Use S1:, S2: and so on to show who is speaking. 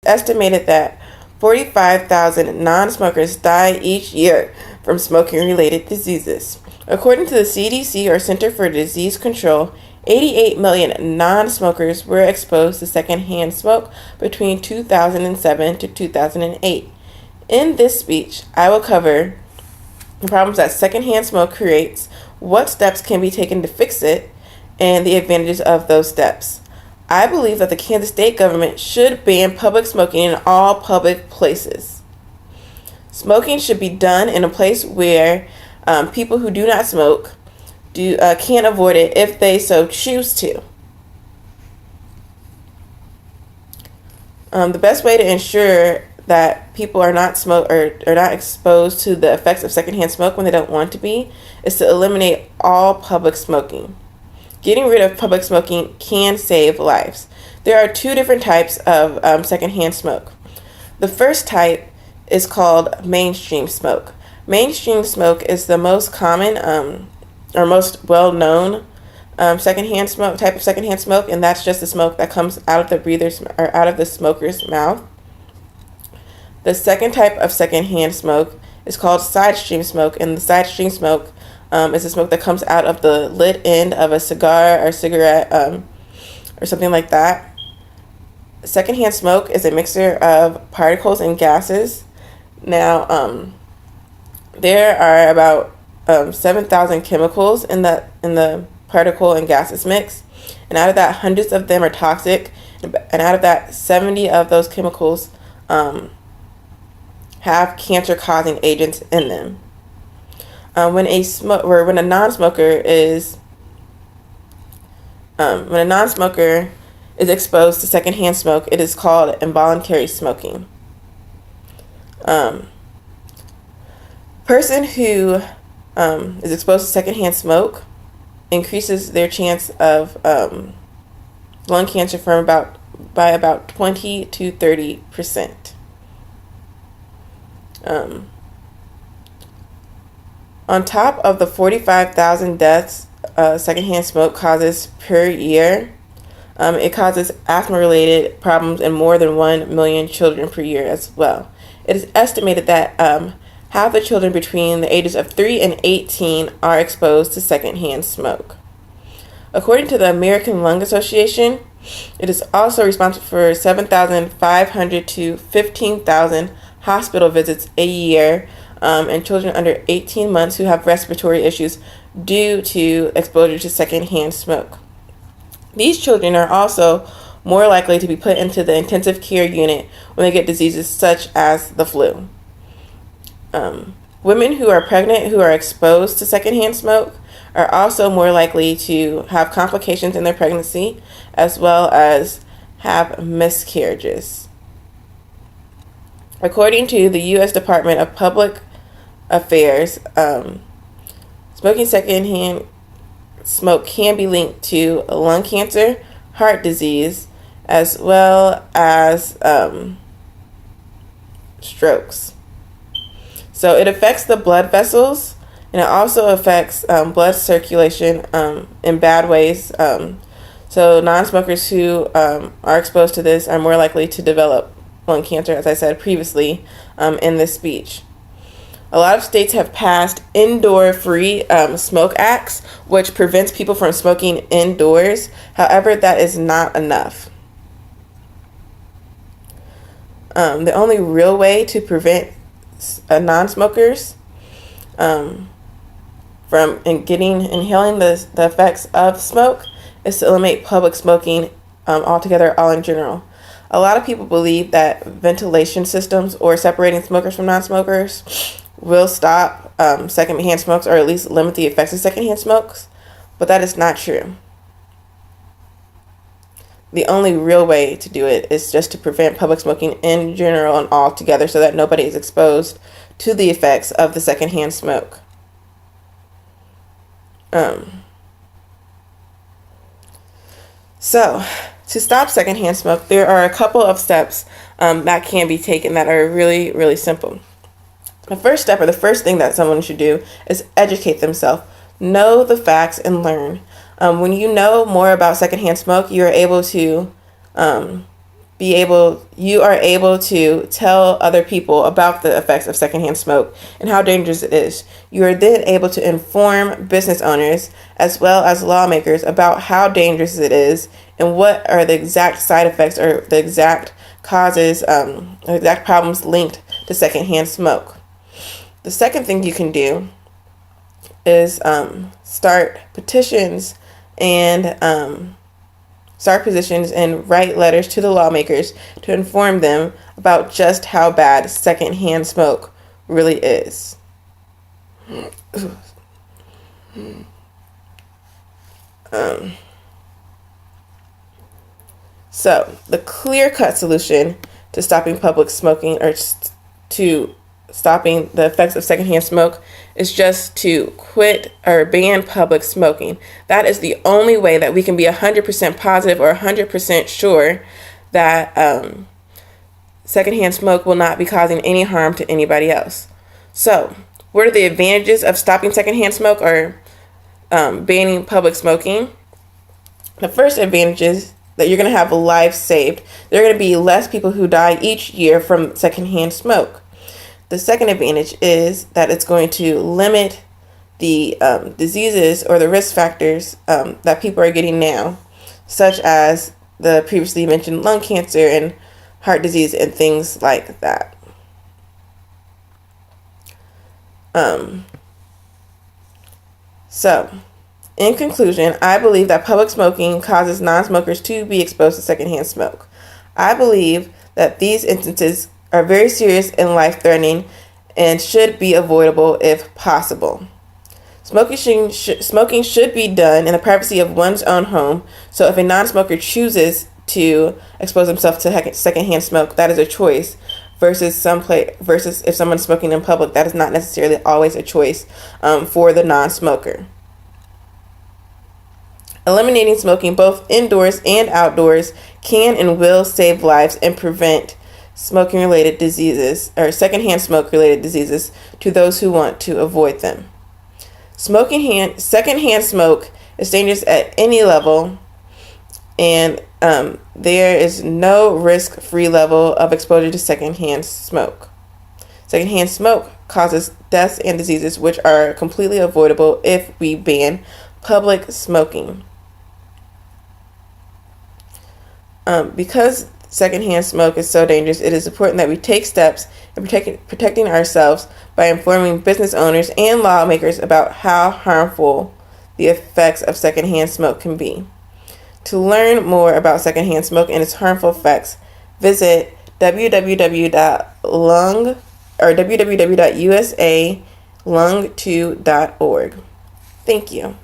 S1: estimated that 45,000 non-smokers die each year from smoking-related diseases. According to the CDC, or Center for Disease Control, 88 million non-smokers were exposed to secondhand smoke between 2007 to 2008. In this speech, I will cover the problems that secondhand smoke creates, what steps can be taken to fix it, and the advantages of those steps. I believe that the Kansas state government should ban public smoking in all public places. Smoking should be done in a place where people who do not smoke can't avoid it if they so choose to. The best way to ensure that people are not exposed to the effects of secondhand smoke when they don't want to be is to eliminate all public smoking. Getting rid of public smoking can save lives. There are two different types of secondhand smoke. The first type is called mainstream smoke. Mainstream smoke is the most common or most well-known type of secondhand smoke, and that's just the smoke that comes out of the breather's or out of the smoker's mouth. The second type of secondhand smoke is called side stream smoke, and the side stream smoke is the smoke that comes out of the lit end of a cigar or cigarette or something like that. Secondhand smoke is a mixture of particles and gases. Now, there are about 7,000 chemicals in the particle and gases mix, and out of that, hundreds of them are toxic, and out of that, 70 of those chemicals have cancer-causing agents in them. When a non-smoker is exposed to secondhand smoke, it is called involuntary smoking. Person who is exposed to secondhand smoke increases their chance of lung cancer by about 20 to 30%. On top of the 45,000 deaths secondhand smoke causes per year, it causes asthma-related problems in more than 1 million children per year as well. It is estimated that half the children between the ages of 3 and 18 are exposed to secondhand smoke. According to the American Lung Association, it is also responsible for 7,500 to 15,000 hospital visits a year in children under 18 months who have respiratory issues due to exposure to secondhand smoke. These children are also more likely to be put into the intensive care unit when they get diseases such as the flu. Women who are pregnant who are exposed to secondhand smoke are also more likely to have complications in their pregnancy as well as have miscarriages. According to the U.S. Department of Public Affairs, smoking secondhand smoke can be linked to lung cancer, heart disease, as well as strokes. So it affects the blood vessels, and it also affects blood circulation in bad ways. So non-smokers who are exposed to this are more likely to develop lung cancer, as I said previously in this speech. A lot of states have passed indoor-free smoke acts, which prevents people from smoking indoors. However, that is not enough. The only real way to prevent non-smokers from inhaling the effects of smoke is to eliminate public smoking altogether, all in general. A lot of people believe that ventilation systems or separating smokers from non-smokers will stop secondhand smokes, or at least limit the effects of secondhand smokes, but that is not true. The only real way to do it is just to prevent public smoking in general and all together so that nobody is exposed to the effects of the secondhand smoke. So, to stop secondhand smoke, there are a couple of steps that can be taken that are really, really simple. The first step, or the first thing that someone should do, is educate themselves. Know the facts and learn. When you know more about secondhand smoke, you're able to you are able to tell other people about the effects of secondhand smoke and how dangerous it is. You are then able to inform business owners as well as lawmakers about how dangerous it is and what are the exact side effects or the exact causes, the exact problems linked to secondhand smoke. The second thing you can do is start petitions and write letters to the lawmakers to inform them about just how bad secondhand smoke really is. So the clear-cut solution to stopping public smoking or to stopping the effects of secondhand smoke is just to quit or ban public smoking. That is the only way that we can be 100% positive or 100% sure that secondhand smoke will not be causing any harm to anybody else. So, what are the advantages of stopping secondhand smoke or banning public smoking? The first advantage is that you're going to have lives saved. There are going to be less people who die each year from secondhand smoke. The second advantage is that it's going to limit the diseases or the risk factors that people are getting now, such as the previously mentioned lung cancer and heart disease and things like that. So, in conclusion, I believe that public smoking causes non-smokers to be exposed to secondhand smoke. I believe that these instances are very serious and life-threatening and should be avoidable if possible. Smoking should be done in the privacy of one's own home, so if a non-smoker chooses to expose himself to secondhand smoke, that is a choice, versus if someone's smoking in public, that is not necessarily always a choice for the non-smoker. Eliminating smoking both indoors and outdoors can and will save lives and prevent smoking-related diseases or secondhand smoke-related diseases to those who want to avoid them. Secondhand smoke is dangerous at any level, and there is no risk-free level of exposure to secondhand smoke. Secondhand smoke causes deaths and diseases which are completely avoidable if we ban public smoking. Because secondhand smoke is so dangerous, it is important that we take steps in protecting ourselves by informing business owners and lawmakers about how harmful the effects of secondhand smoke can be. To learn more about secondhand smoke and its harmful effects, visit www.usalung2.org. Thank you.